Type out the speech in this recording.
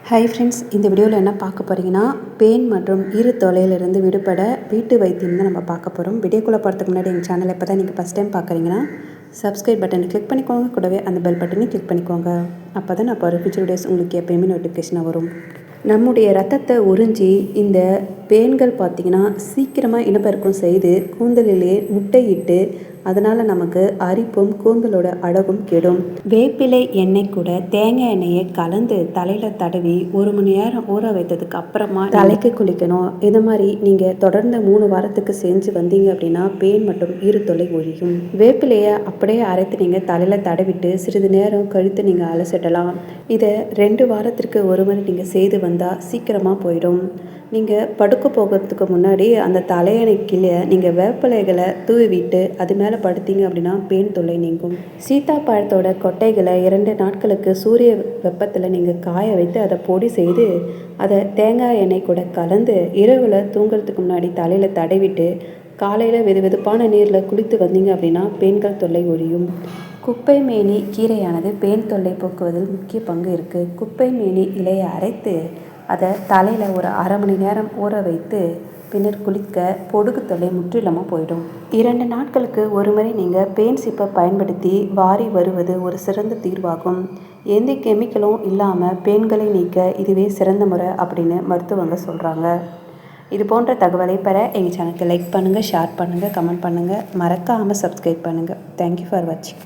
Hi friends, இந்த வீடியோவில் என்ன பார்க்க போகிறீங்கன்னா, பேன் மற்றும் தொல்லையிலிருந்து விடுபட வீட்டு வைத்தியம் தான் நம்ம பார்க்க போகிறோம். வீடியோக்குள்ளே போகிறதுக்கு முன்னாடி எங்கள் சேனலை இப்போ தான் நீங்கள் ஃபஸ்ட் டைம் பார்க்குறீங்கன்னா சப்ஸ்கிரைப் பட்டனை கிளிக் பண்ணிக்கோங்க. கூடவே அந்த பெல் பட்டனையும் கிளிக் பண்ணிக்கோங்க. அப்போ தான் நான் போகிற ஃபியூச்சர் வீடியோஸ் உங்களுக்கு எப்போயுமே நோட்டிஃபிகேஷனாக வரும். நம்முடைய ரத்தத்தை உறிஞ்சி இந்த பேன்கள் பார்த்திங்கன்னா சீக்கிரமாக இனப்பெருக்கம் செய்து கூந்தலிலே முட்டையிட்டு அதனால் நமக்கு அரிப்பும் கூந்தலோட அழகும் கெடும். வேப்பிலை எண்ணெய் கூட தேங்காய் எண்ணெயை கலந்து தலையில் தடவி 1 மணி நேரம் ஊற வைத்ததுக்கு அப்புறமா தலைக்கு குளிக்கணும். இந்த மாதிரி நீங்கள் தொடர்ந்து 3 வாரத்துக்கு செஞ்சு வந்தீங்க அப்படின்னா பேன் மற்றும் தொல்லை ஒழியும். வேப்பிலையை அப்படியே அரைத்து நீங்கள் தலையில் தடவிட்டு சிறிது நேரம் கழித்து நீங்கள் அலசிடலாம். இதை 2 வாரத்திற்கு ஒரு முறை நீங்கள் செய்து வந்தால் சீக்கிரமாக போயிடும். நீங்கள் படுக்க போகிறதுக்கு முன்னாடி அந்த தலையணை கீழே நீங்கள் வேப்பிலைகளை தூவிட்டு அது மேலே படுத்தீங்க அப்படின்னா பேன் தொல்லை நீங்கும். சீத்தாப்பழத்தோட கொட்டைகளை 2 நாட்களுக்கு சூரிய வெப்பத்தில் நீங்கள் காய வைத்து அதை பொடி செய்து அதை தேங்காய் எண்ணெய் கூட கலந்து இரவில் தூங்குறதுக்கு முன்னாடி தலையில் தடவிட்டு காலையில் வெதுவெதுப்பான நீரில் குளித்து வந்தீங்க அப்படின்னா பேன்கள் தொல்லை ஒழியும். குப்பை மேனி கீரையானது பேன் தொல்லை போக்குவதில் முக்கிய பங்கு இருக்குது. குப்பை மேனி இலையை அரைத்து அதை தலையில் ஒரு 1/2 மணி நேரம் ஊற வைத்து பின்னர் குளிக்க பொடுகு தொல்லை முற்றிலுமாக போயிடும். 2 நாட்களுக்கு ஒரு முறை நீங்கள் பேன் சிப்பை பயன்படுத்தி வாரி வருவது ஒரு சிறந்த தீர்வாகும். எந்த கெமிக்கலும் இல்லாமல் பேன்களை நீக்க இதுவே சிறந்த முறை அப்படின்னு மருத்துவங்க சொல்கிறாங்க. இது போன்ற தகவலை பெற எங்கள் சேனலுக்கு லைக் பண்ணுங்கள், ஷேர் பண்ணுங்கள், கமெண்ட் பண்ணுங்கள், மறக்காமல் சப்ஸ்கிரைப் பண்ணுங்கள். தேங்க்யூ ஃபார் வாட்சிங்.